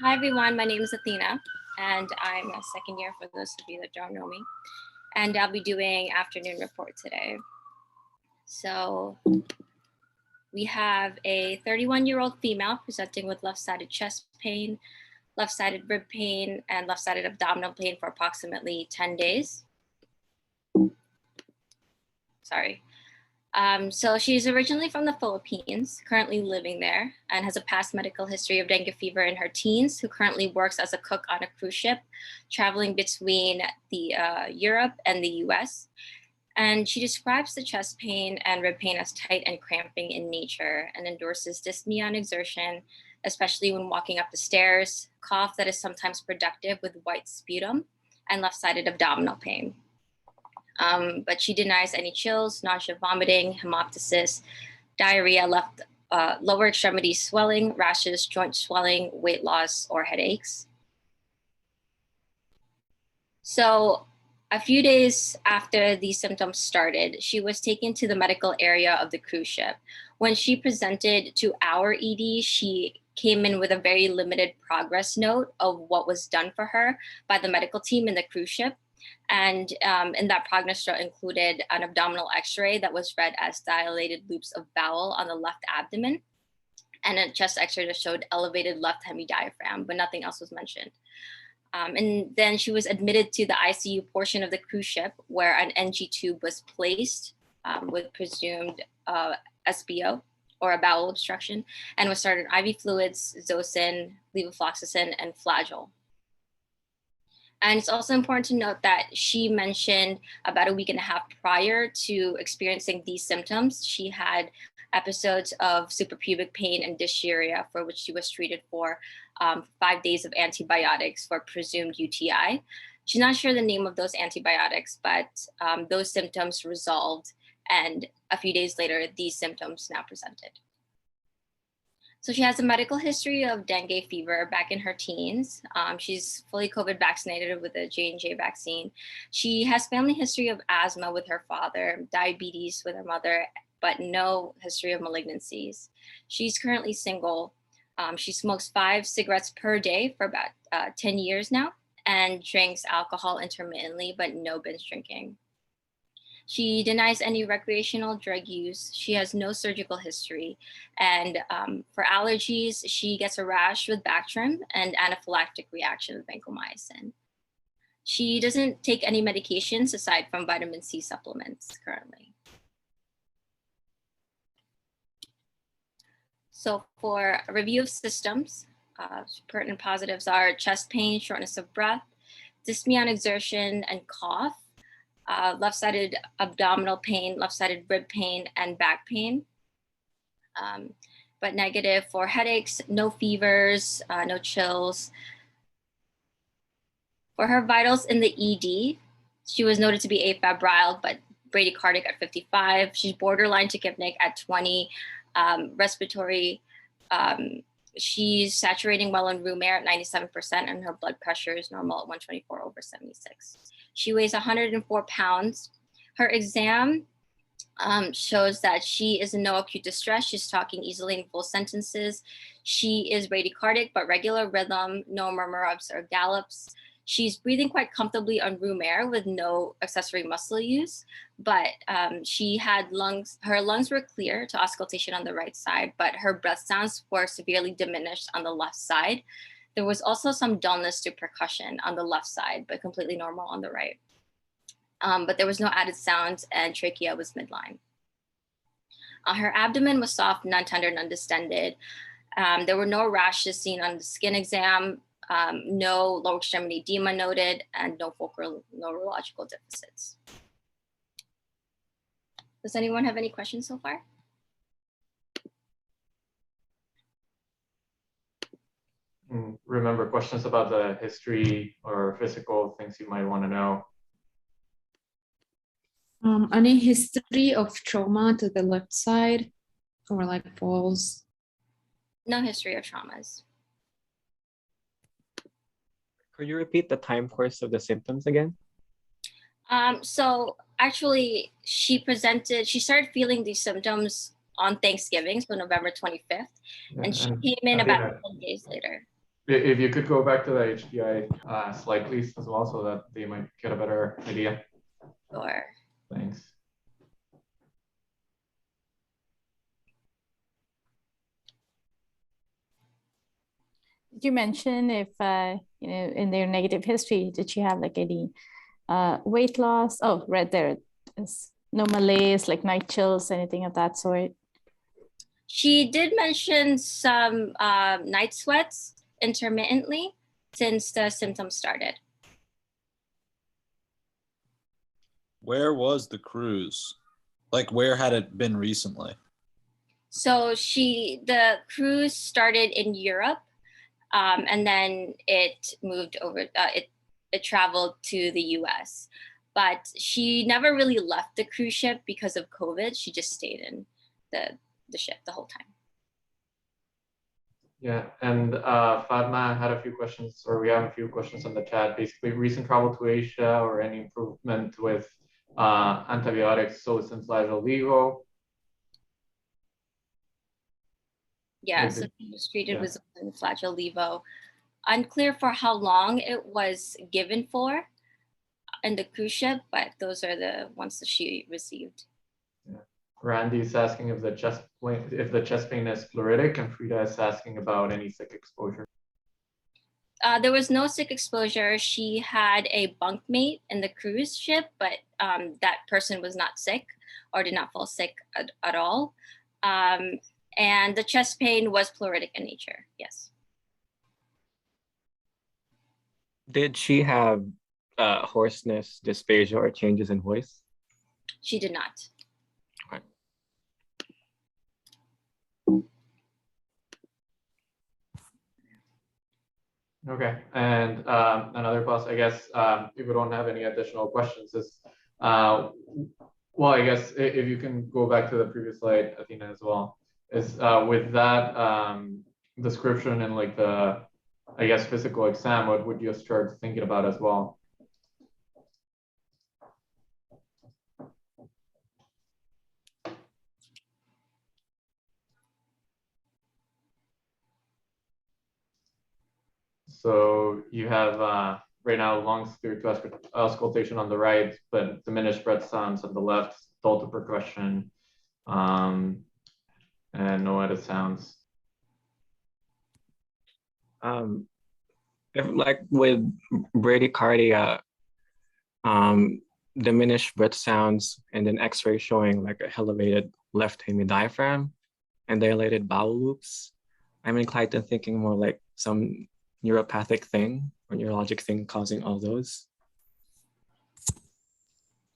Hi everyone, my name is Athena and I'm a second year for those of you that don't know me. And I'll be doing afternoon report today. So we have a 31-year-old female presenting with left-sided chest pain, left-sided rib pain, and left-sided abdominal pain for approximately 10 days. Sorry. So she's originally from the Philippines, currently living there, and has a past medical history of dengue fever in her teens, who currently works as a cook on a cruise ship, traveling between the Europe and the US. And she describes the chest pain and rib pain as tight and cramping in nature and endorses dyspnea on exertion, especially when walking up the stairs, cough that is sometimes productive with white sputum, and left-sided abdominal pain. But she denies any chills, nausea, vomiting, hemoptysis, diarrhea, lower extremity swelling, rashes, joint swelling, weight loss, or headaches. So a few days after these symptoms started, she was taken to the medical area of the cruise ship. When she presented to our ED, she came in with a very limited progress note of what was done for her by the medical team in the cruise ship. And in that progress note included an abdominal x-ray that was read as dilated loops of bowel on the left abdomen, and a chest x-ray that showed elevated left hemidiaphragm, but nothing else was mentioned. And then she was admitted to the ICU portion of the cruise ship where an NG tube was placed with presumed SBO or a bowel obstruction, and was started IV fluids, Zosyn, levofloxacin, and Flagyl. And it's also important to note that she mentioned about a week and a half prior to experiencing these symptoms, she had episodes of suprapubic pain and dysuria for which she was treated for 5 days of antibiotics for presumed UTI. She's not sure the name of those antibiotics, but those symptoms resolved. And a few days later, these symptoms now presented. So she has a medical history of dengue fever back in her teens. She's fully COVID vaccinated with a J&J vaccine. She has family history of asthma with her father, diabetes with her mother, but no history of malignancies. She's currently single. She smokes 5 cigarettes per day for about 10 years now and drinks alcohol intermittently, but no binge drinking. She denies any recreational drug use. She has no surgical history. And for allergies, she gets a rash with Bactrim and anaphylactic reaction with vancomycin. She doesn't take any medications aside from vitamin C supplements currently. So for a review of systems, pertinent positives are chest pain, shortness of breath, dyspnea on exertion, and cough. Left-sided abdominal pain, left-sided rib pain, and back pain. But negative for headaches, no fevers, no chills. For her vitals in the ED, she was noted to be afebrile, but bradycardic at 55. She's borderline tachypnic at 20. Respiratory, she's saturating well in room air at 97%, and her blood pressure is normal at 124/76. She weighs 104 pounds. Her exam shows that she is in no acute distress. She's talking easily in full sentences. She is bradycardic, but regular rhythm, no murmur-ups or gallops. She's breathing quite comfortably on room air with no accessory muscle use, but she had her lungs were clear to auscultation on the right side, but her breath sounds were severely diminished on the left side. There was also some dullness to percussion on the left side, but completely normal on the right. But there was no added sound, and trachea was midline. Her abdomen was soft, non-tender, non-distended. There were no rashes seen on the skin exam, no lower extremity edema noted, and no focal neurological deficits. Does anyone have any questions so far? Remember, questions about the history or physical things you might want to know. Any history of trauma to the left side or like falls? No history of traumas. Could you repeat the time course of the symptoms again? So actually, she started feeling these symptoms on Thanksgiving, so November 25th, and she came in about 10 days later. If you could go back to the HDI slide, please, as well, so that they might get a better idea. Sure. Thanks. Did you mention if, in their negative history, did she have like any weight loss? Oh, right there. There's no malaise, like night chills, anything of that sort? She did mention some night sweats intermittently since the symptoms started. Where was the cruise? Like, where had it been recently? So the cruise started in Europe, and then it moved over. It traveled to the U.S., but she never really left the cruise ship because of COVID. She just stayed in the ship the whole time. Yeah, and Fatma had a few questions, or we have a few questions on the chat. Basically, recent travel to Asia or any improvement with antibiotics, so since Levo. Yeah, so he was treated with Flagyl Levo. Unclear for how long it was given for in the cruise ship, but those are the ones that she received. Yeah. Randy is asking if the chest pain is pleuritic, and Frida is asking about any sick exposure. There was no sick exposure. She had a bunkmate in the cruise ship, but that person was not sick or did not fall sick at all. And the chest pain was pleuritic in nature, yes. Did she have hoarseness, dysphagia, or changes in voice? She did not. Okay. Okay, and another pause, I guess, if we don't have any additional questions, is, well, I guess if you can go back to the previous slide, Athena, as well, is with that description and like the, I guess, physical exam, what would you start thinking about as well? So you have right now lungs through to auscultation on the right, but diminished breath sounds on the left, dull to percussion, and no added sounds. If like with bradycardia, diminished breath sounds, and then X-ray showing like a elevated left hemidiaphragm and dilated bowel loops, I'm inclined to thinking more like some neuropathic thing or neurologic thing causing all those.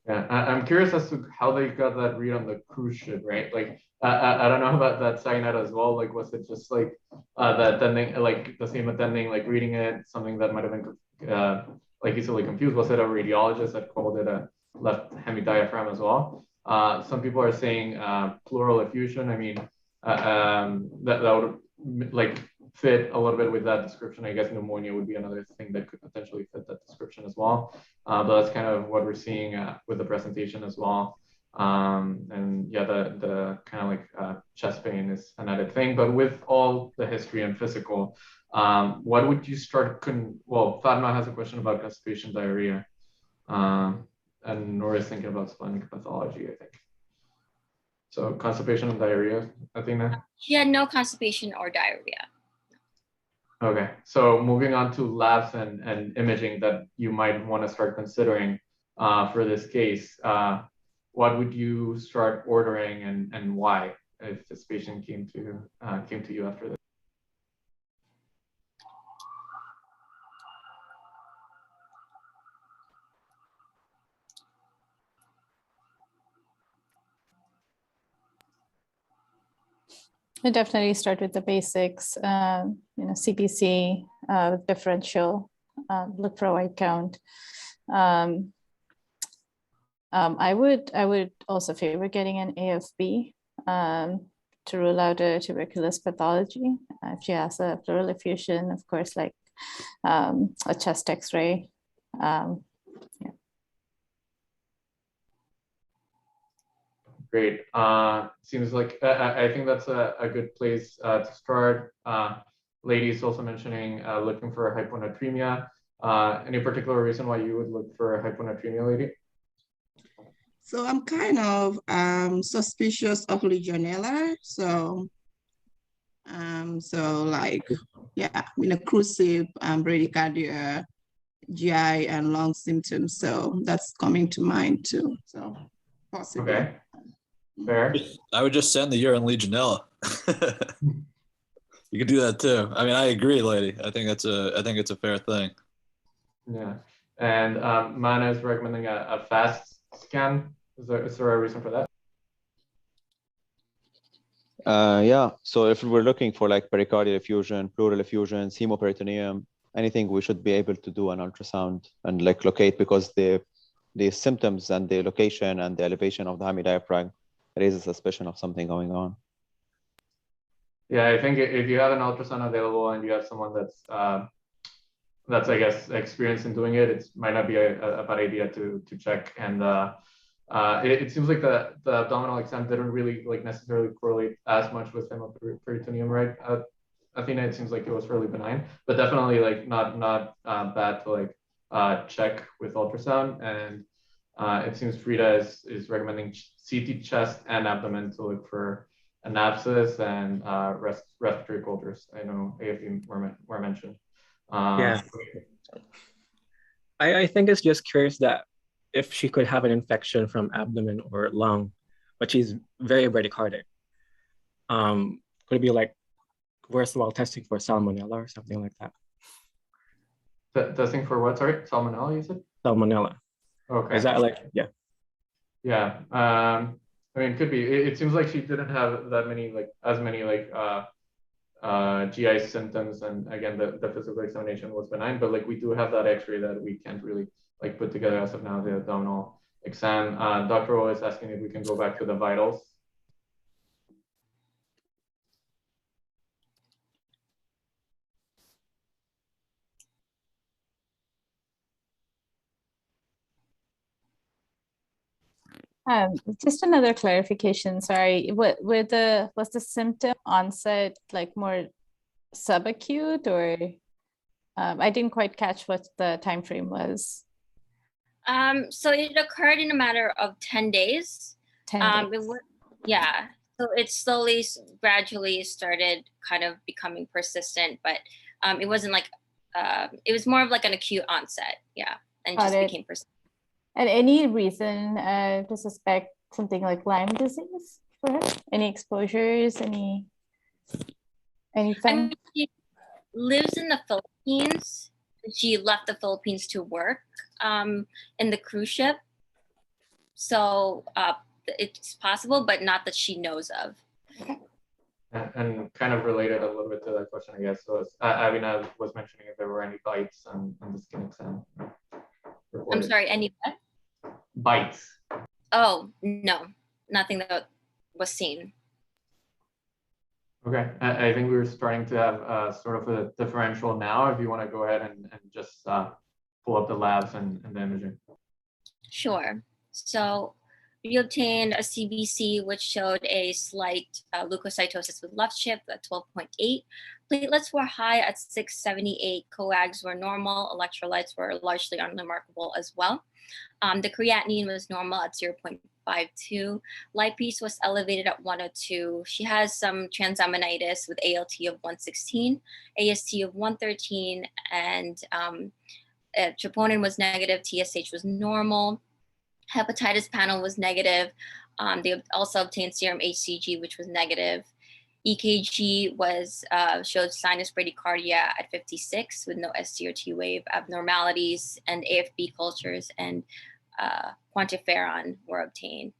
Yeah, I'm curious as to how they got that read on the cruise ship, right? Like, I don't know about that cyanide as well. Like, was it just like the attending, like the same attending, like reading it, something that might have been like easily confused? Was it a radiologist that called it a left hemidiaphragm as well? Some people are saying pleural effusion. I mean, that would like fit a little bit with that description. I guess pneumonia would be another thing that could potentially fit that description as well. But that's kind of what we're seeing with the presentation as well. And yeah, the kind of like chest pain is an added thing. But with all the history and physical, what would you start? Well, Fatma has a question about constipation, diarrhea, and Nora is thinking about splenic pathology, I think. So constipation and diarrhea, Athena? She had no constipation or diarrhea. Okay, so moving on to labs and imaging that you might want to start considering for this case, what would you start ordering and why if this patient came to you after this? I definitely start with the basics, CBC, differential, look for a white count. I would also favor getting an AFB to rule out a tuberculosis pathology. If she has a pleural effusion, of course, like a chest X-ray. Yeah. Great. Seems like I think that's a good place to start. lady is also mentioning looking for hyponatremia. Any particular reason why you would look for hyponatremia, lady? So I'm kind of suspicious of Legionella. So like, yeah, occlusive, bradycardia, GI and lung symptoms. So that's coming to mind too. So possibly. Okay, fair. I would just send the urine Legionella. You could do that too. I mean, I agree, lady. I think it's a fair thing. Yeah, and Mana is recommending a fast scan. Is there a reason for that? Yeah, so if we're looking for like pericardial effusion, pleural effusions, hemoperitoneum, anything, we should be able to do an ultrasound and like locate, because the symptoms and the location and the elevation of the hemidiaphragm raises suspicion of something going on. Yeah, I think if you have an ultrasound available and you have someone that's I guess experienced in doing it, it might not be a bad idea to check. And it seems like the abdominal exam didn't really like necessarily correlate as much with hemoperitoneum, right? Athena, it seems like it was fairly benign, but definitely like not bad to like check with ultrasound. And it seems Frida is recommending CT chest and abdomen to look for an abscess and respiratory cultures. I know AFB were mentioned. Yeah. I think it's just curious that if she could have an infection from abdomen or lung, but she's very bradycardic. Could it be like worthwhile testing for salmonella or something like that? Testing for what? Sorry, salmonella, you said? Salmonella. Okay. Is that like, yeah. Yeah. I mean, it could be. It seems like she didn't have that many, like as many like GI symptoms, and again, the physical examination was benign. But like we do have that X-ray that we can't really like put together as of now. The abdominal exam. Dr. O is asking if we can go back to the vitals. Just another clarification. Sorry, was the symptom onset like more subacute, or I didn't quite catch what the time frame was. So it occurred in a matter of 10 days. 10 days. Yeah. So it slowly, gradually started kind of becoming persistent, but it wasn't like, it was more of like an acute onset. Yeah. And just became persistent. And any reason to suspect something like Lyme disease for her? Any exposures? Anything? I mean, she lives in the Philippines. She left the Philippines to work in the cruise ship. So it's possible, but not that she knows of. And kind of related a little bit to that question, I guess. So Avina was mentioning if there were any bites on the skin exam. I'm sorry, any what? Bites. Oh, no, nothing that was seen. Okay, I think we're starting to have sort of a differential now. If you want to go ahead and just pull up the labs and the imaging. Sure. So we obtained a CBC, which showed a slight leukocytosis with left chip at 12.8. Platelets were high at 678. Coags were normal. Electrolytes were largely unremarkable as well. The creatinine was normal at 0.52. Lipase was elevated at 102. She has some transaminitis with ALT of 116, AST of 113, and troponin was negative. TSH was normal. Hepatitis panel was negative. They also obtained serum HCG, which was negative. EKG was showed sinus bradycardia at 56 with no ST or T wave abnormalities, and AFB cultures and quantiferon were obtained.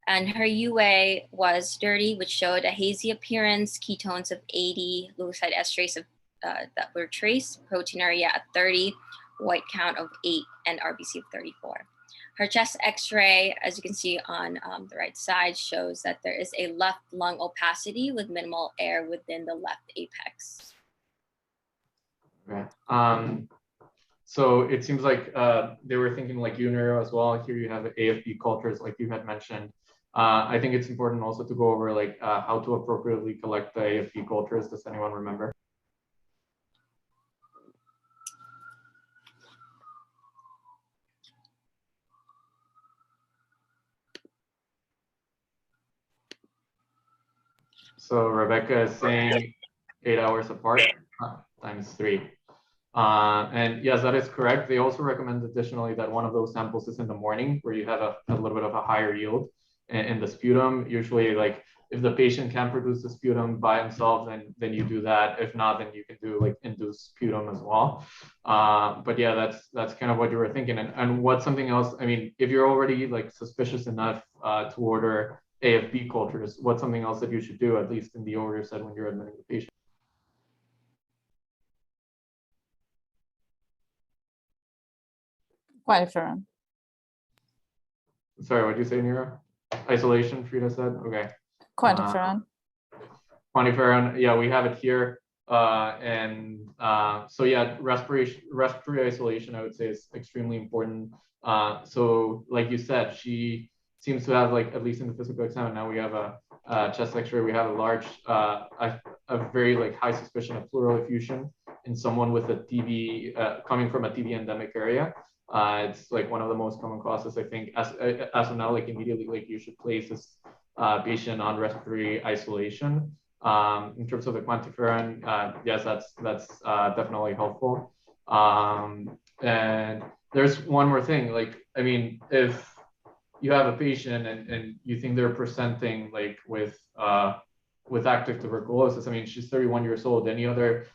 And her UA was dirty, which showed a hazy appearance, ketones of 80, leukocyte esterase of, that were traced, proteinuria at 30, white count of 8, and RBC of 34. Her chest X-ray, as you can see on the right side, shows that there is a left lung opacity with minimal air within the left apex. Okay. So it seems like they were thinking like urinary as well. Here you have AFB cultures, like you had mentioned. I think it's important also to go over like how to appropriately collect the AFB cultures. Does anyone remember? So Rebecca is saying 8 hours apart times 3. And yes, that is correct. They also recommend additionally that one of those samples is in the morning where you have a little bit of a higher yield in the sputum. Usually, like if the patient can produce the sputum by himself, then you do that. If not, then you can do like induced sputum as well. But yeah, that's kind of what you were thinking. And what's something else? I mean, if you're already like suspicious enough to order AFB cultures, what's something else that you should do, at least in the order set when you're admitting the patient? Quantiferon. Sorry, what did you say, Nira? Isolation, Frida said? Okay. Quantiferon. Quantiferon, yeah, we have it here. So yeah, respiratory isolation, I would say, is extremely important. So like you said, she seems to have, like, at least in the physical exam, now we have a chest x-ray, we have a large, a very like high suspicion of pleural effusion in someone with a TB, coming from a TB endemic area. It's like one of the most common causes, I think. As of now, like immediately, like you should place this patient on respiratory isolation. In terms of the quantiferon, yes, that's definitely helpful. And there's one more thing. Like, I mean, if you have a patient and you think they're presenting like with active tuberculosis, I mean, she's 31 years old. Any other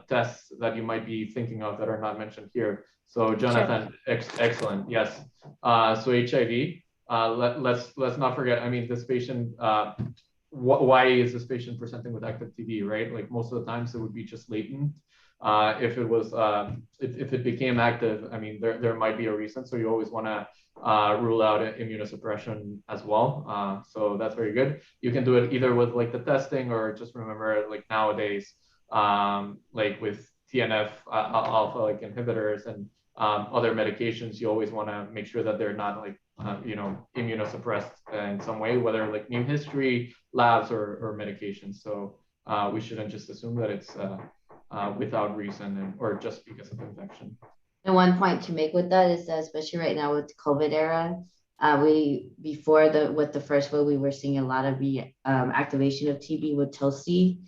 tests that you might be thinking of that are not mentioned here? So Jonathan, sure. Excellent. Yes. So HIV. Let's not forget. I mean, this patient. Why is this patient presenting with active TB? Right. Like most of the times it would be just latent. If it was, if it became active, I mean, there might be a reason. So you always want to rule out immunosuppression as well. So that's very good. You can do it either with like the testing, or just remember, like nowadays, like with TNF alpha like inhibitors and other medications, you always want to make sure that they're not like immunosuppressed in some way, whether like new history, labs, or medications. So we shouldn't just assume that it's without reason or just because of infection. And one point to make with that is that, especially right now with the COVID era, with the first wave, we were seeing a lot of activation of TB with TOSI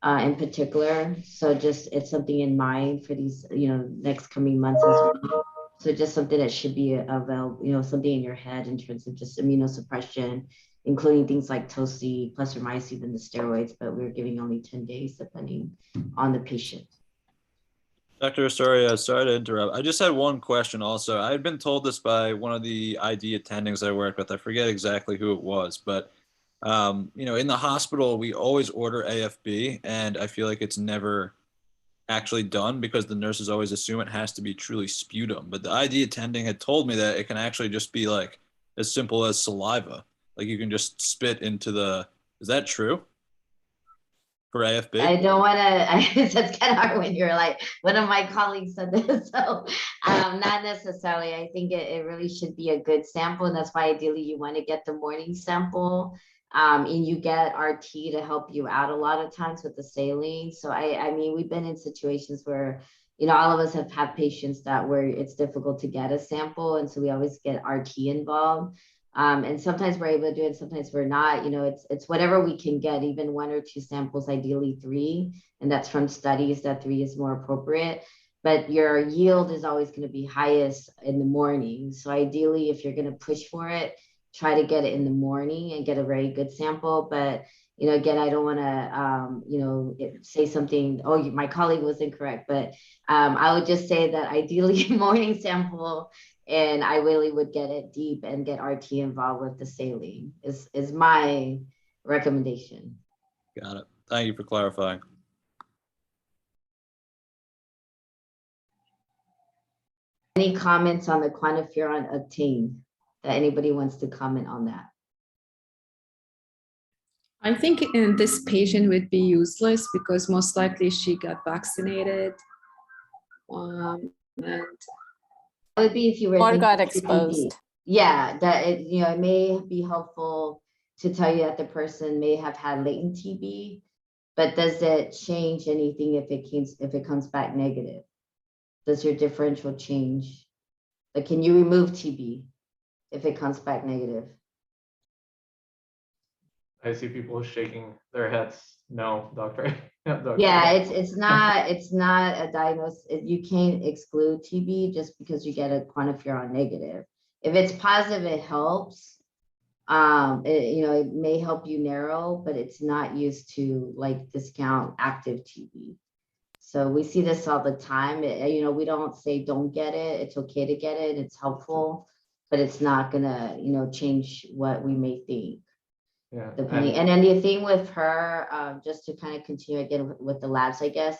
in particular. So just it's something in mind for these next coming months as well. So just something that should be available, something in your head in terms of just immunosuppression, including things like TOSI plus or minus even the steroids, but we're giving only 10 days depending on the patient. Dr. Osorio, sorry to interrupt. I just had one question also. I had been told this by one of the ID attendings I worked with. I forget exactly who it was, but in the hospital, we always order AFB, and I feel like it's never actually done because the nurses always assume it has to be truly sputum. But the ID attending had told me that it can actually just be like as simple as saliva. Like you can just spit into the, is that true? For AFB? I don't want to, that's kind of hard when you're like, one of my colleagues said this, so not necessarily. I think it really should be a good sample, and that's why ideally you want to get the morning sample, and you get RT to help you out a lot of times with the saline. So I mean, we've been in situations where, all of us have had patients where it's difficult to get a sample, and so we always get RT involved. And sometimes we're able to do it, sometimes we're not. It's whatever we can get, even 1 or 2 samples, ideally 3, and that's from studies that 3 is more appropriate. But your yield is always going to be highest in the morning. So ideally, if you're going to push for it, try to get it in the morning and get a very good sample. But again, I don't want to say something, oh, my colleague was incorrect, but I would just say that ideally morning sample. And I really would get it deep and get RT involved with the saline is my recommendation. Got it. Thank you for clarifying. Any comments on the quantiferon obtained that anybody wants to comment on that? I think this patient would be useless because most likely she got vaccinated. And would be if you were or got exposed. Yeah, that it may be helpful to tell you that the person may have had latent TB, but does it change anything if it comes back negative? Does your differential change? Like, can you remove TB if it comes back negative? I see people shaking their heads. No, doctor. Doctor. Yeah, it's not a diagnosis. You can't exclude TB just because you get a quantiferon negative. If it's positive, it helps. It may help you narrow, but it's not used to like discount active TB. So we see this all the time. We don't say don't get it. It's okay to get it. It's helpful, but it's not gonna, change what we may think. Yeah. Depending. And then the thing with her, just to kind of continue again with the labs, I guess,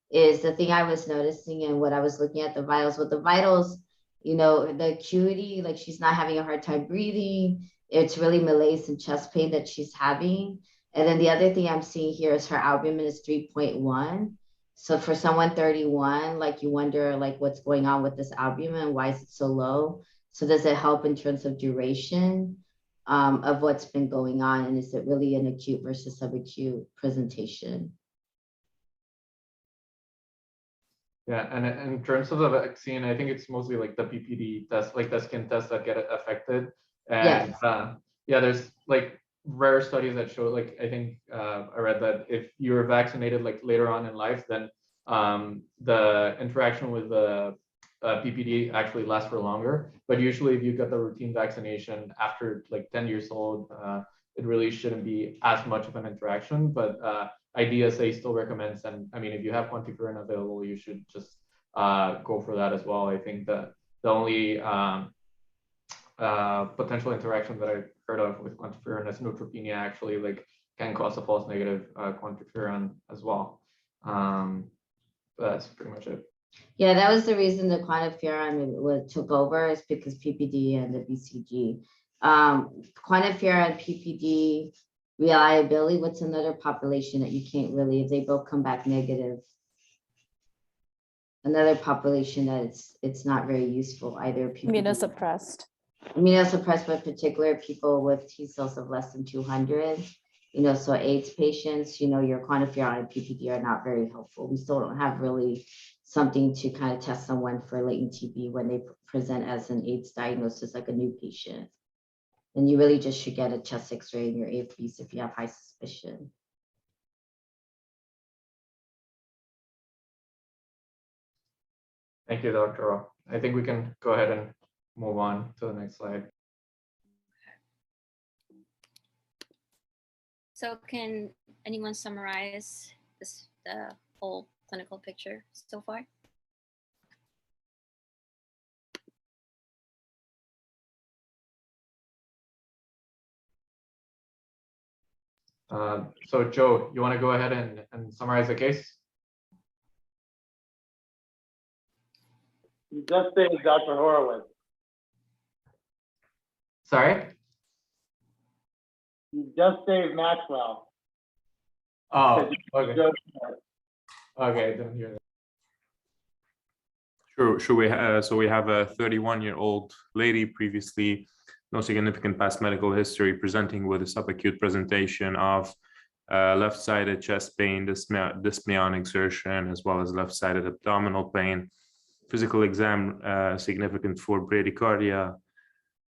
is the thing I was noticing and what I was looking at the vitals. With the vitals, the acuity, like she's not having a hard time breathing. It's really malaise and chest pain that she's having. And then the other thing I'm seeing here is her albumin is 3.1. So for someone 31, like you wonder like what's going on with this albumin, why is it so low? So does it help in terms of duration of what's been going on? And is it really an acute versus subacute presentation? Yeah, and in terms of the vaccine, I think it's mostly like the PPD test, like the skin tests that get affected. And Yes. there's like rare studies that show, like I think I read that if you're vaccinated like later on in life, then the interaction with the PPD actually lasts for longer. But usually if you get the routine vaccination after like 10 years old, it really shouldn't be as much of an interaction. But IDSA still recommends, and I mean, if you have quantiferon available, you should just go for that as well. I think that the only potential interaction that I've heard of with quantiferon is neutropenia, actually, like can cause a false negative quantiferon as well. That's pretty much it. Yeah, that was the reason the quantiferon took over, is because PPD and the BCG. Quantiferon, PPD, reliability, what's another population that you can't really, if they both come back negative? Another population that it's not very useful either. Immunosuppressed. Immunosuppressed, but particular people with T cells of less than 200, so AIDS patients, your quantiferon and PPD are not very helpful. We still don't have really something to kind of test someone for latent TB when they present as an AIDS diagnosis, like a new patient. And you really just should get a chest x-ray in your AFBs if you have high suspicion. Thank you, Dr. Rowe. I think we can go ahead and move on to the next slide. So can anyone summarize the whole clinical picture so far? So Joe, you want to go ahead and summarize the case? You just say Dr. Horowitz. Sorry? You just saved Maxwell. Oh, okay. Okay, I didn't hear that. Sure. So we have a 31-year-old lady, previously no significant past medical history, presenting with a subacute presentation of left-sided chest pain, dyspnea on exertion, as well as left-sided abdominal pain. Physical exam significant for bradycardia,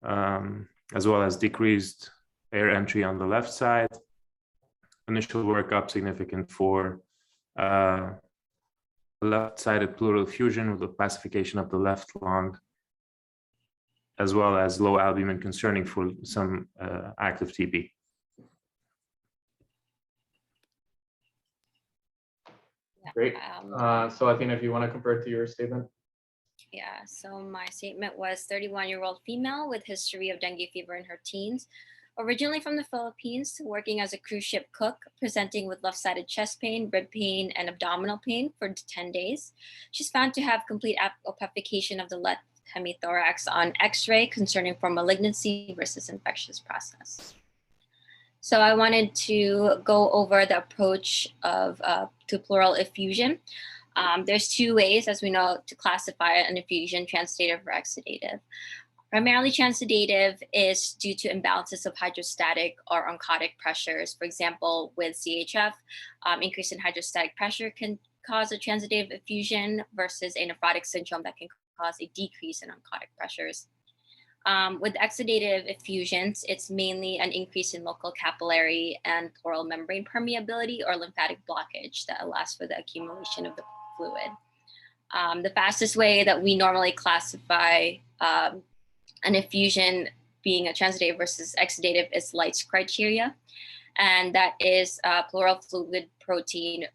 as well as decreased air entry on the left side. Initial workup significant for left-sided pleural effusion with the pacification of the left lung, as well as low albumin concerning for some active TB. Great. So Athena, if you want to compare it to your statement. Yeah, so my statement was 31-year-old female with history of dengue fever in her teens, originally from the Philippines, working as a cruise ship cook, presenting with left-sided chest pain, rib pain, and abdominal pain for 10 days. She's found to have complete opacification of the left hemithorax on X-ray, concerning for malignancy versus infectious process. So I wanted to go over the approach of to pleural effusion. There's two ways, as we know, to classify an effusion: transitive or exudative. Primarily transitive is due to imbalances of hydrostatic or oncotic pressures. For example, with CHF, increase in hydrostatic pressure can cause a transitive effusion versus a nephrotic syndrome that can cause a decrease in oncotic pressures. With exudative effusions, it's mainly an increase in local capillary and pleural membrane permeability or lymphatic blockage that allows for the accumulation of the fluid. The fastest way that we normally classify an effusion being a transitive versus exudative is Light's criteria. And that is pleural fluid protein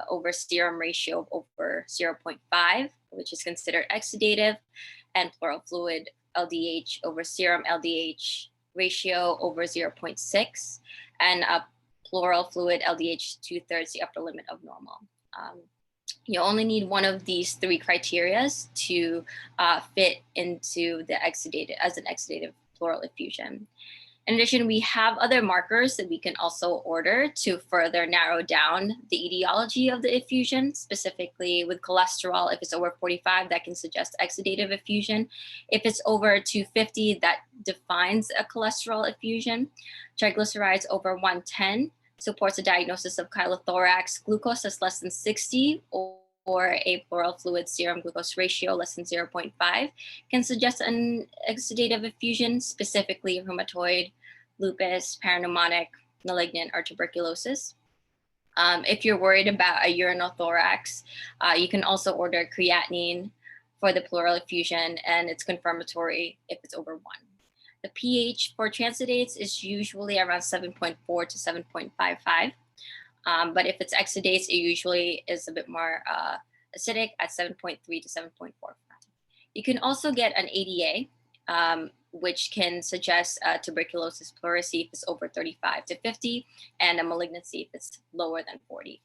over serum ratio of over 0.5, which is considered exudative, and pleural fluid LDH over serum LDH ratio over 0.6, and pleural fluid LDH 2/3 the upper limit of normal. You only need one of these three criteria to fit into the exudative as an exudative pleural effusion. In addition, we have other markers that we can also order to further narrow down the etiology of the effusion, specifically with cholesterol. If it's over 45, that can suggest exudative effusion. If it's over 250, that defines a cholesterol effusion. Triglycerides over 110 supports a diagnosis of chylothorax. Glucose that's less than 60 or a pleural fluid serum glucose ratio less than 0.5 can suggest an exudative effusion, specifically rheumatoid, lupus, parapneumonic, malignant, or tuberculosis. If you're worried about a urinothorax, you can also order creatinine for the pleural effusion, and it's confirmatory if it's over 1. The pH for transidates is usually around 7.4 to 7.55. But if it's exudates, it usually is a bit more acidic at 7.3 to 7.45. You can also get an ADA, which can suggest tuberculosis pleurisy if it's over 35 to 50, and a malignancy if it's lower than 40.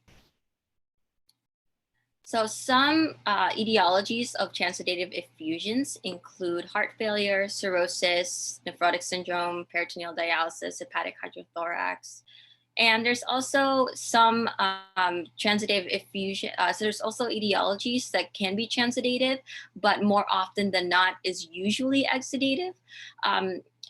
So some etiologies of transidative effusions include heart failure, cirrhosis, nephrotic syndrome, peritoneal dialysis, hepatic hydrothorax. And there's also some transitive effusion. So there's also etiologies that can be transidative, but more often than not is usually exudative.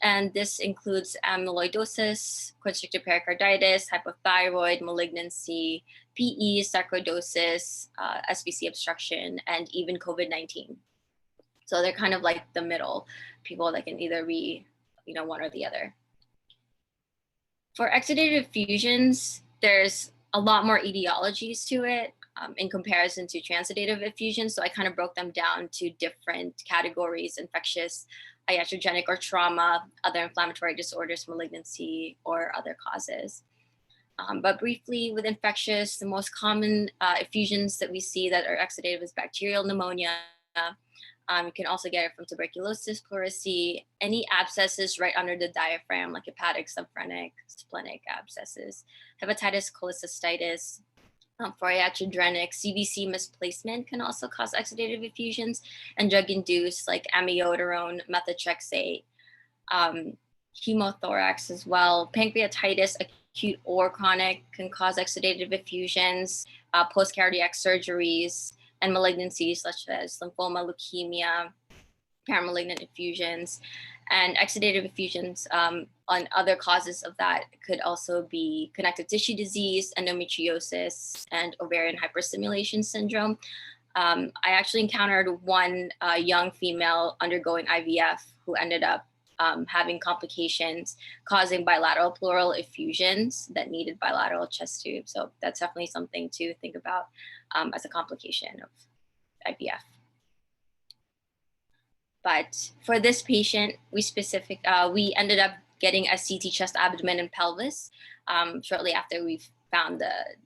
And this includes amyloidosis, constrictive pericarditis, hypothyroid, malignancy, PE, sarcoidosis, SVC obstruction, and even COVID-19. So they're kind of like the middle people that can either be, one or the other. For exudative effusions, there's a lot more etiologies to it in comparison to transidative effusions. So I kind of broke them down to different categories: infectious, iatrogenic or trauma, other inflammatory disorders, malignancy, or other causes. But briefly, with infectious, the most common effusions that we see that are exudative is bacterial pneumonia. You can also get it from tuberculosis, pleurisy, any abscesses right under the diaphragm, like hepatic, subphrenic, splenic abscesses, hepatitis, cholecystitis. For iatrogenic, CVC misplacement can also cause exudative effusions, and drug-induced, like amiodarone, methotrexate, hemothorax as well. Pancreatitis, acute or chronic, can cause exudative effusions, post-cardiac surgeries, and malignancies such as lymphoma, leukemia, paramalignant effusions, and exudative effusions on other causes of that could also be connective tissue disease, endometriosis, and ovarian hyperstimulation syndrome. I actually encountered one young female undergoing IVF who ended up having complications causing bilateral pleural effusions that needed bilateral chest tubes. So that's definitely something to think about as a complication of IVF. But for this patient, we ended up getting a CT chest, abdomen, and pelvis shortly after we found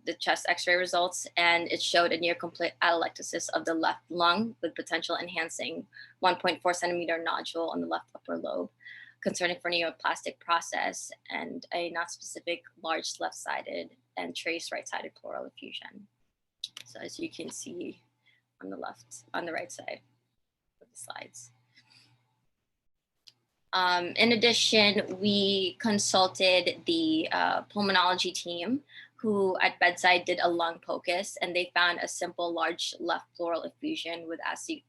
the chest X-ray results, and it showed a near complete atelectasis of the left lung with potential enhancing 1.4 centimeter nodule on the left upper lobe, concerning for neoplastic process, and a not specific large left-sided and trace right-sided pleural effusion. So as you can see on the right side of the slides. In addition, we consulted the pulmonology team who at bedside did a lung POCUS, and they found a simple large left pleural effusion with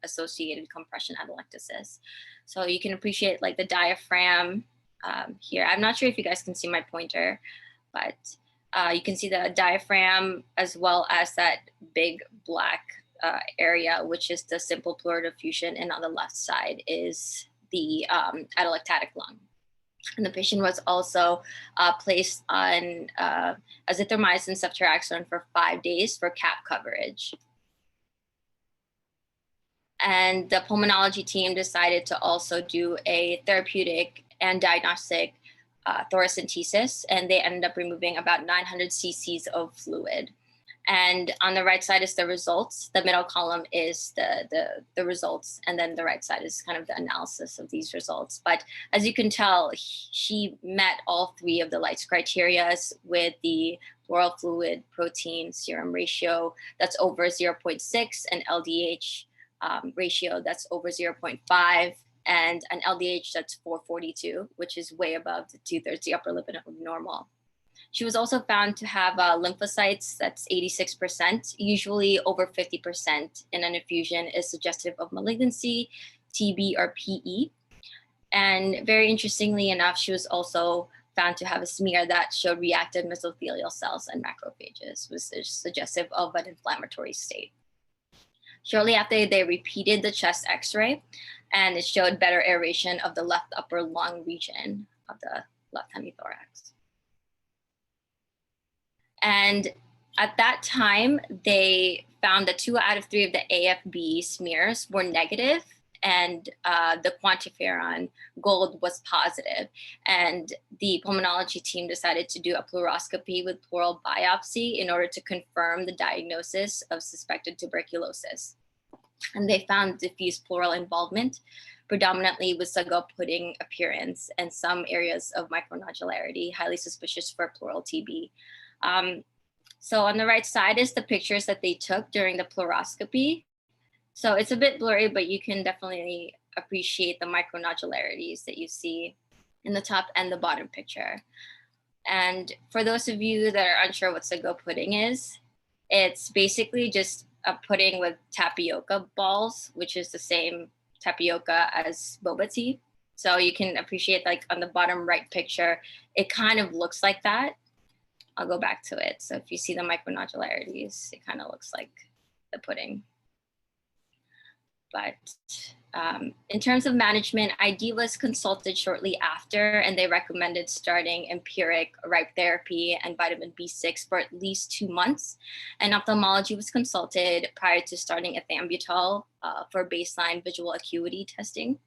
associated compression atelectasis. So you can appreciate like the diaphragm here. I'm not sure if you guys can see my pointer, but you can see the diaphragm as well as that big black area, which is the simple pleural effusion, and on the left side is the atelectatic lung. And the patient was also placed on azithromycin ceftriaxone for 5 days for CAP coverage. And the pulmonology team decided to also do a therapeutic and diagnostic thoracentesis, and they ended up removing about 900 cc's of fluid. And on the right side is the results. The middle column is the results, and then the right side is kind of the analysis of these results. But as you can tell, she met all 3 of the Lights criteria with the pleural fluid protein serum ratio that's over 0.6, and LDH ratio that's over 0.5, and an LDH that's 442, which is way above the 2/3, the upper limit of normal. She was also found to have lymphocytes that's 86%. Usually over 50% in an effusion is suggestive of malignancy, TB, or PE. And very interestingly enough, she was also found to have a smear that showed reactive mesothelial cells and macrophages, which is suggestive of an inflammatory state. Shortly after, they repeated the chest x-ray, and it showed better aeration of the left upper lung region of the left hemithorax. And at that time, they found that 2 out of 3 of the AFB smears were negative, and the quantiferon gold was positive. And the pulmonology team decided to do a pleuroscopy with pleural biopsy in order to confirm the diagnosis of suspected tuberculosis. And they found diffuse pleural involvement, predominantly with sago pudding appearance and some areas of micronodularity, highly suspicious for pleural TB. So on the right side is the pictures that they took during the pleuroscopy. So it's a bit blurry, but you can definitely appreciate the micronodularities that you see in the top and the bottom picture. And for those of you that are unsure what sago pudding is, it's basically just a pudding with tapioca balls, which is the same tapioca as boba tea. So you can appreciate, like on the bottom right picture, it kind of looks like that. I'll go back to it. So if you see the micronodularities, it kind of looks like the pudding. But in terms of management, ID was consulted shortly after, and they recommended starting empiric RIPE therapy and vitamin B6 for at least 2 months. And ophthalmology was consulted prior to starting ethambutol for baseline visual acuity testing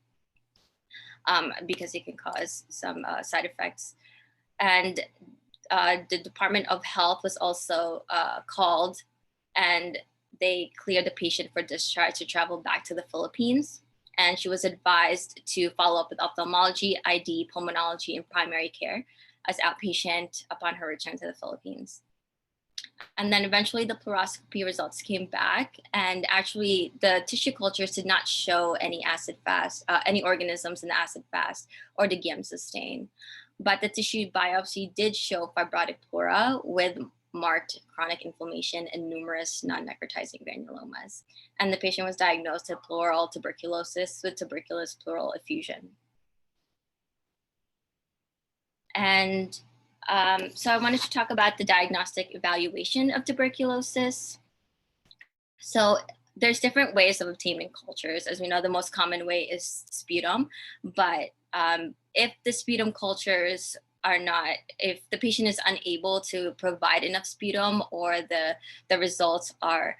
because it can cause some side effects. And the Department of Health was also called, and they cleared the patient for discharge to travel back to the Philippines. And she was advised to follow up with ophthalmology, ID, pulmonology, and primary care as outpatient upon her return to the Philippines. And then eventually the pleuroscopy results came back, and actually the tissue cultures did not show any acid fast, any organisms in the acid fast or the Giemsa stain. But the tissue biopsy did show fibrotic pleura with marked chronic inflammation and numerous non-necrotizing granulomas. And the patient was diagnosed with pleural tuberculosis with tuberculous pleural effusion. And so I wanted to talk about the diagnostic evaluation of tuberculosis. So there's different ways of obtaining cultures. As we know, the most common way is sputum, but if the sputum cultures are not, if the patient is unable to provide enough sputum or the results are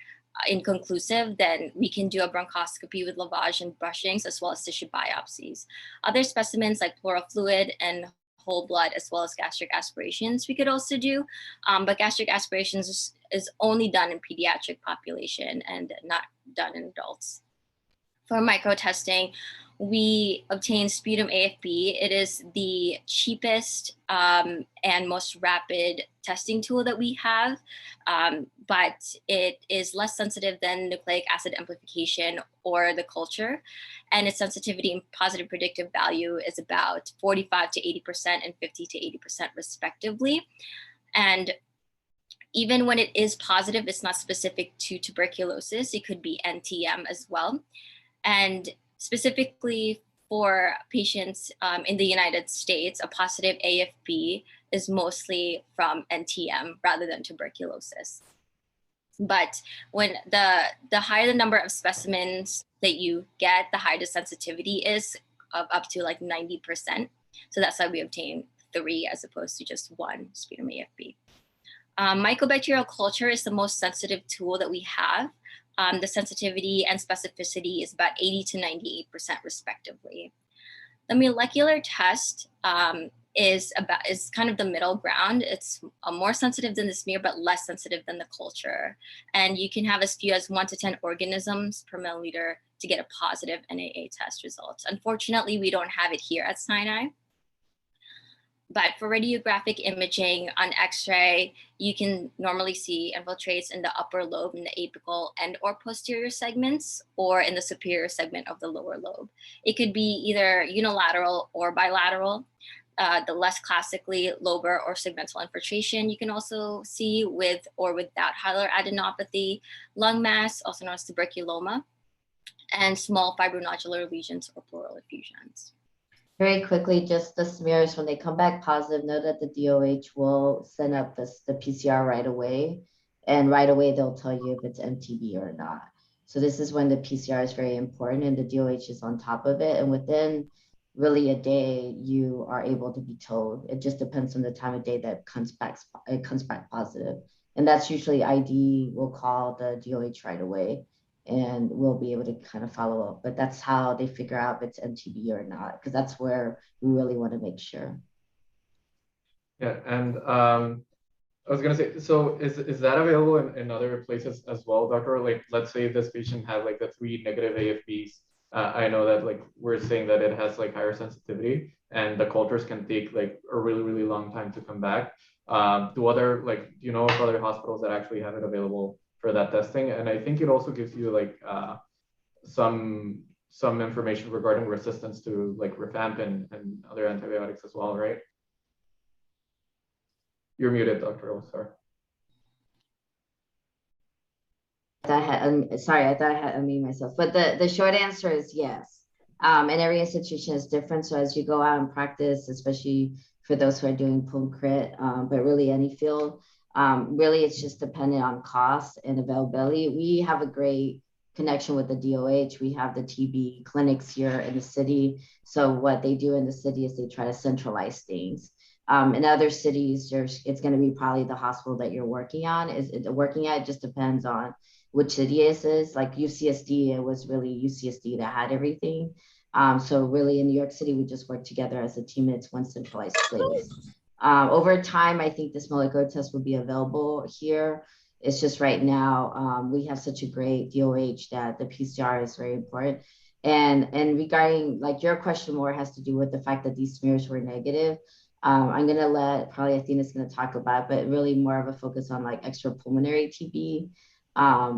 inconclusive, then we can do a bronchoscopy with lavage and brushings as well as tissue biopsies. Other specimens like pleural fluid and whole blood as well as gastric aspirations we could also do, but gastric aspirations is only done in pediatric population and not done in adults. For microtesting, we obtain sputum AFB. It is the cheapest and most rapid testing tool that we have, but it is less sensitive than nucleic acid amplification or the culture. And its sensitivity and positive predictive value is about 45 to 80% and 50 to 80% respectively. And even when it is positive, it's not specific to tuberculosis. It could be NTM as well. And specifically for patients in the United States, a positive AFB is mostly from NTM rather than tuberculosis. But when the higher the number of specimens that you get, the higher the sensitivity is of up to like 90%. So that's why we obtain 3 as opposed to just 1 sputum AFB. Mycobacterial culture is the most sensitive tool that we have. The sensitivity and specificity is about 80 to 98% respectively. The molecular test is kind of the middle ground. It's more sensitive than the smear, but less sensitive than the culture. And you can have as few as 1 to 10 organisms per milliliter to get a positive NAA test result. Unfortunately, we don't have it here at Sinai. But for radiographic imaging on X-ray, you can normally see infiltrates in the upper lobe, in the apical and or posterior segments, or in the superior segment of the lower lobe. It could be either unilateral or bilateral. The less classically lobar or segmental infiltration you can also see with or without hilar adenopathy, lung mass, also known as tuberculoma, and small fibronodular lesions or pleural effusions. Very quickly, just the smears, when they come back positive, know that the DOH will send up the PCR right away. And right away, they'll tell you if it's MTB or not. So this is when the PCR is very important and the DOH is on top of it. And within really a day, you are able to be told. It just depends on the time of day that it comes back positive. And that's usually ID will call the DOH right away, and we'll be able to kind of follow up. But that's how they figure out if it's MTB or not, because that's where we really want to make sure. Yeah, and I was gonna say, so is that available in other places as well, doctor? Like, let's say this patient had like the 3 negative AFBs. I know that like we're saying that it has like higher sensitivity, and the cultures can take like a really, really long time to come back. Do you know of other hospitals that actually have it available for that testing? And I think it also gives you like some information regarding resistance to like rifampin and other antibiotics as well, right? You're muted, Dr. Osar. Sorry, I thought I had unmuted myself. But the short answer is yes. And every institution is different. So as you go out and practice, especially for those who are doing pulm crit, but really any field, really it's just dependent on cost and availability. We have a great connection with the DOH. We have the TB clinics here in the city. So what they do in the city is they try to centralize things. In other cities, it's going to be probably the hospital that you're working at. It just depends on which city it is. Like UCSD, it was really UCSD that had everything. So really in New York City, we just work together as a team. It's one centralized place. Over time, I think this molecular test will be available here. It's just right now, we have such a great DOH that the PCR is very important. And regarding like your question more has to do with the fact that these smears were negative. I'm going to let probably Athena's going to talk about, but really more of a focus on like extrapulmonary TB,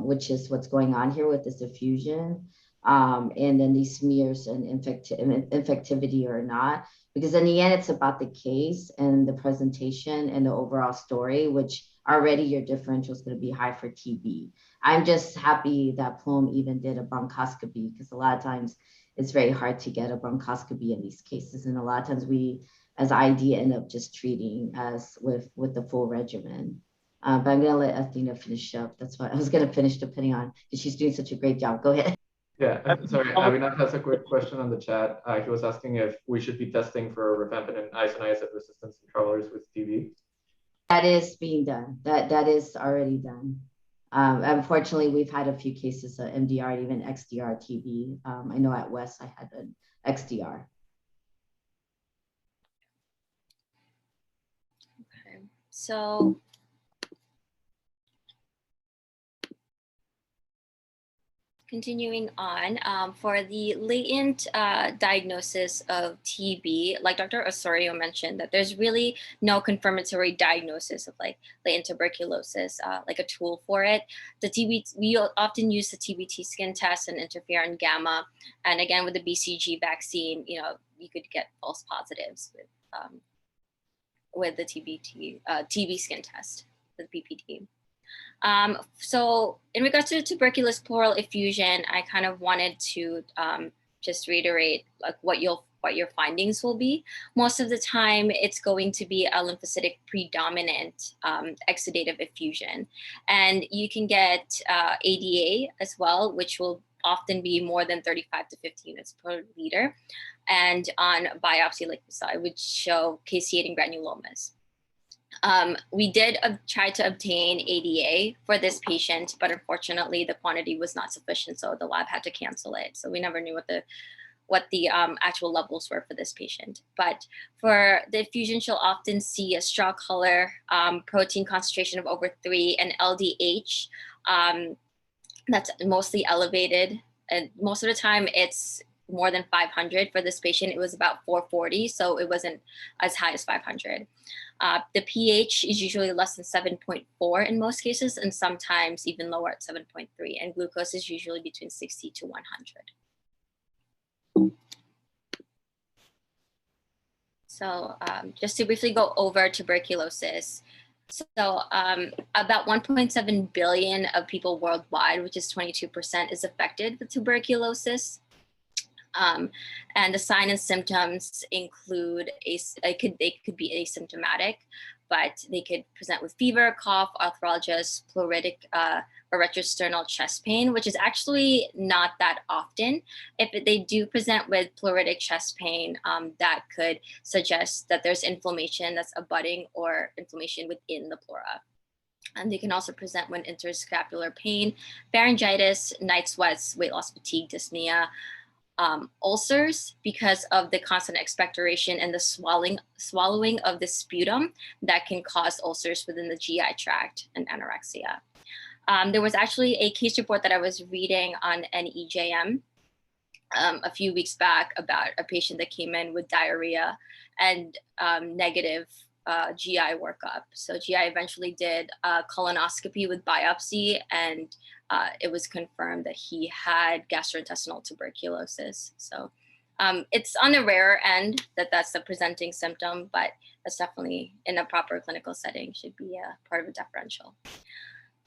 which is what's going on here with this effusion. And then these smears and infectivity or not, because in the end, it's about the case and the presentation and the overall story, which already your differential is going to be high for TB. I'm just happy that Plum even did a bronchoscopy, because a lot of times it's very hard to get a bronchoscopy in these cases. And a lot of times we, as ID, end up just treating as with the full regimen. But I'm going to let Athena finish up. That's why I was going to finish depending on, because she's doing such a great job. Go ahead. Yeah, sorry, Avinath has a quick question on the chat. He was asking if we should be testing for rifampin and isoniazid resistance in travelers with TB. That is being done. That is already done. Unfortunately, we've had a few cases of MDR, even XDR TB. I know at West I had an XDR. Okay, so continuing on, for the latent diagnosis of TB, like Dr. Osorio mentioned, that there's really no confirmatory diagnosis of like latent tuberculosis, like a tool for it. We often use the TBT skin test and interferon gamma. And again, with the BCG vaccine, you could get false positives with the TB skin test, the PPD. So in regards to the tuberculous pleural effusion, I kind of wanted to just reiterate like what your findings will be. Most of the time, it's going to be a lymphocytic predominant exudative effusion, and you can get ADA as well, which will often be more than 35 to 50 units per liter. And on biopsy, like we saw, it would show caseating granulomas. We did try to obtain ADA for this patient, but unfortunately the quantity was not sufficient, so the lab had to cancel it. So we never knew what the actual levels were for this patient. But for the effusion, she'll often see a straw color, protein concentration of over 3, and LDH that's mostly elevated. And most of the time it's more than 500. For this patient, it was about 440, so it wasn't as high as 500. The pH is usually less than 7.4 in most cases, and sometimes even lower at 7.3. And glucose is usually between 60 to 100. So just to briefly go over tuberculosis. So about 1.7 billion of people worldwide, which is 22%, is affected with tuberculosis. And the signs and symptoms include they could be asymptomatic, but they could present with fever, cough, arthralgias, pleuritic or retrosternal chest pain, which is actually not that often. If they do present with pleuritic chest pain, that could suggest that there's inflammation that's abutting or inflammation within the pleura. And they can also present with interscapular pain, pharyngitis, night sweats, weight loss, fatigue, dyspnea, ulcers because of the constant expectoration and the swallowing of the sputum that can cause ulcers within the GI tract, and anorexia. There was actually a case report that I was reading on NEJM a few weeks back about a patient that came in with diarrhea and negative GI workup. So GI eventually did a colonoscopy with biopsy, and it was confirmed that he had gastrointestinal tuberculosis. So it's on the rarer end that's the presenting symptom, but that's definitely in a proper clinical setting should be a part of a differential.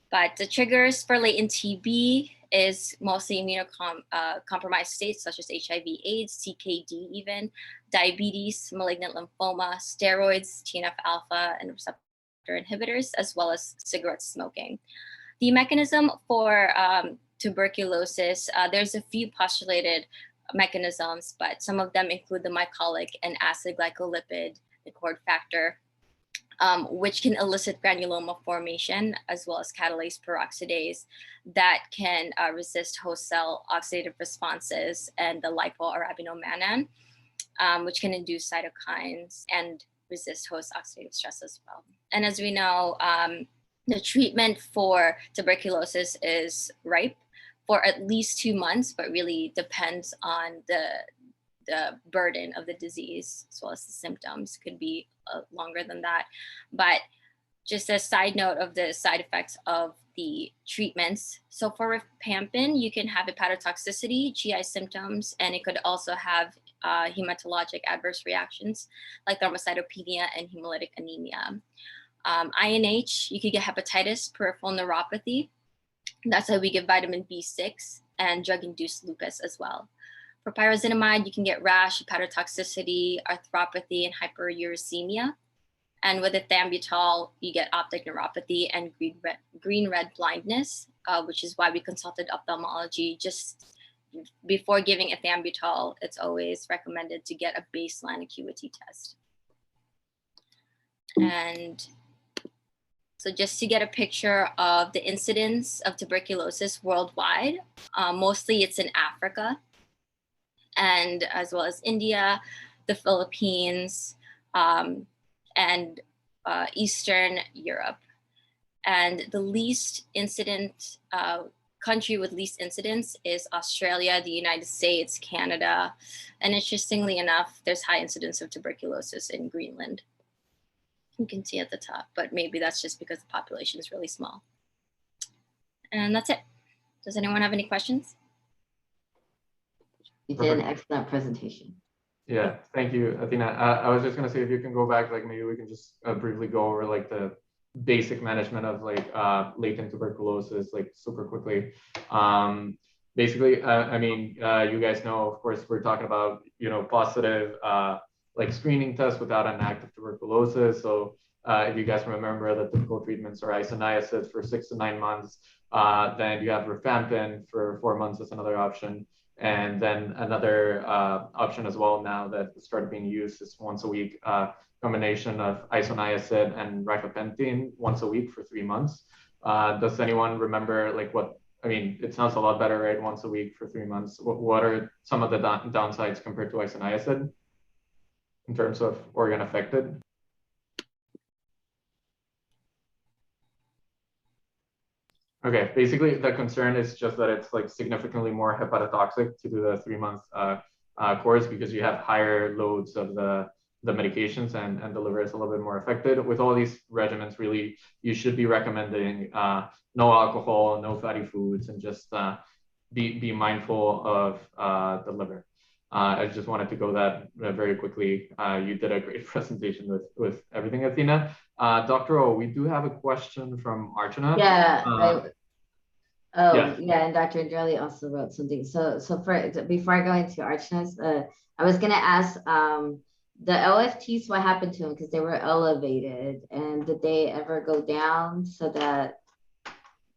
But the triggers for latent TB is mostly immunocompromised states such as HIV, AIDS, CKD even, diabetes, malignant lymphoma, steroids, TNF-alpha and receptor inhibitors, as well as cigarette smoking. The mechanism for tuberculosis, there's a few postulated mechanisms, but some of them include the mycolic and acid glycolipid accord factor, which can elicit granuloma formation, as well as catalase peroxidase that can resist host cell oxidative responses, and the lipoarabinomannan, which can induce cytokines and resist host oxidative stress as well. And as we know, the treatment for tuberculosis is ripe for at least 2 months, but really depends on the burden of the disease as well as the symptoms. Could be longer than that. But just a side note of the side effects of the treatments. So for rifampin, you can have hepatotoxicity, GI symptoms, and it could also have hematologic adverse reactions like thrombocytopenia and hemolytic anemia. INH, you could get hepatitis, peripheral neuropathy. That's why we give vitamin B6 and drug-induced lupus as well. For pyrazinamide, you can get rash, hepatotoxicity, arthropathy, and hyperuricemia. And with ethambutol, you get optic neuropathy and green-red blindness, which is why we consulted ophthalmology. Just before giving ethambutol, it's always recommended to get a baseline acuity test. And so just to get a picture of the incidence of tuberculosis worldwide, mostly it's in Africa, and as well as India, the Philippines, and Eastern Europe. And the least incident country with least incidence is Australia, the United States, Canada, and interestingly enough, there's high incidence of tuberculosis in Greenland. You can see at the top, but maybe that's just because the population is really small. And that's it. Does anyone have any questions? You did an excellent presentation. Yeah, thank you, Athena. I was just gonna say, if you can go back, like maybe we can just briefly go over like the basic management of like latent tuberculosis, like super quickly. Basically, I mean, you guys know, of course, we're talking about, you know, positive like screening tests without an active tuberculosis. So if you guys remember, the typical treatments are isoniacids for 6 to 9 months, Then you have rifampin for 4 months as another option. And then another option as well now that started being used is once a week combination of isoniazid and rifapentine once a week for 3 months. Does anyone remember like what, I mean, it sounds a lot better, right? Once a week for 3 months. What are some of the downsides compared to isoniazid in terms of organ affected? Okay, basically the concern is just that it's like significantly more hepatotoxic to do the 3 month course because you have higher loads of the medications and the liver is a little bit more affected. With all these regimens, really, you should be recommending no alcohol, no fatty foods, and just be mindful of the liver. I just wanted to go that very quickly. You did a great presentation with everything, Athena. Dr. O, we do have a question from Archana. Yeah. Yeah. Yeah, and Dr. Andrelli also wrote something. So before I go into Archana's, I was gonna ask the LFTs, what happened to them because they were elevated, and did they ever go down so that?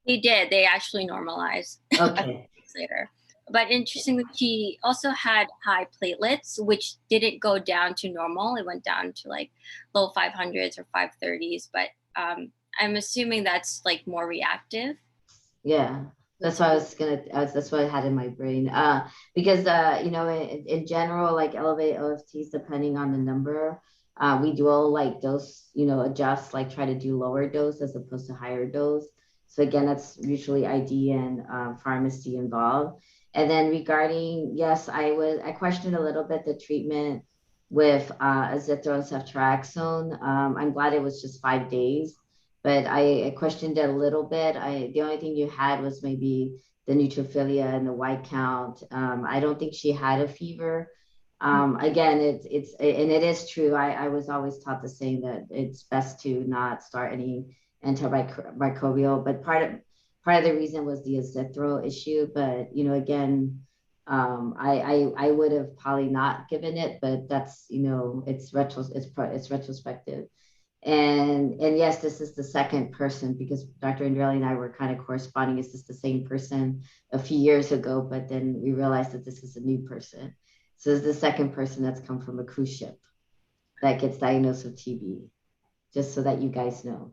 They did. They actually normalized a few weeks later. But interestingly, she also had high platelets, which didn't go down to normal. It went down to like low 500s or 530s. But I'm assuming that's like more reactive. Yeah, that's what I was that's what I had in my brain. Because you know, in general, like elevated OFTs, depending on the number, we do all like dose, you know, adjust, like try to do lower dose as opposed to higher dose. So again, that's usually ID and pharmacy involved. And then regarding, yes, I questioned a little bit the treatment with azithro and ceftriaxone. I'm glad it was just 5 days, but I questioned it a little bit. The only thing you had was maybe the neutrophilia and the white count. I don't think she had a fever. Again, and it is true. I was always taught the same that it's best to not start any antimicrobial, but part of the reason was the azithro issue. But you know, again, I would have probably not given it, but that's, you know, it's retrospective. And yes, this is the second person because Dr. Andrelli and I were kind of corresponding. Is this the same person a few years ago? But then we realized that this is a new person. So this is the second person that's come from a cruise ship that gets diagnosed with TB, just so that you guys know.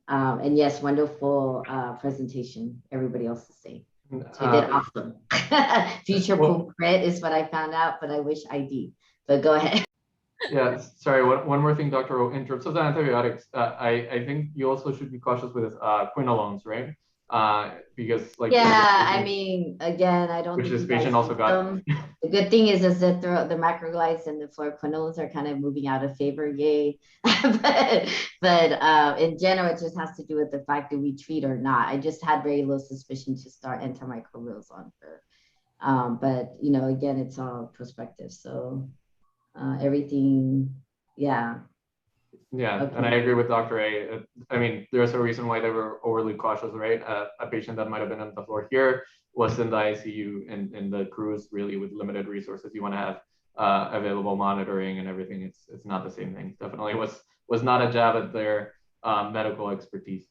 And yes, wonderful presentation. Everybody else is saying. So you did awesome. Future pool crit is what I found out, but I wish I did. But go ahead. Yeah, sorry, one more thing, Dr. O. In terms of the antibiotics, I think you also should be cautious with quinolones, right? Because like I mean, again, I don't which think this patient also got. The good thing is that the macrolides and the fluoroquinolones are kind of moving out of favor, yay. but in general, it just has to do with the fact that we treat or not. I just had very low suspicion to start antimicrobials on her. But you know, again, it's all prospective. So everything, yeah. Yeah, Okay. and I agree with Dr. A. I mean, there's a reason why they were overly cautious, right? A patient that might have been on the floor here was in the ICU in the cruise, really with limited resources. You want to have available monitoring and everything. It's not the same thing. Definitely was not a jab at their medical expertise.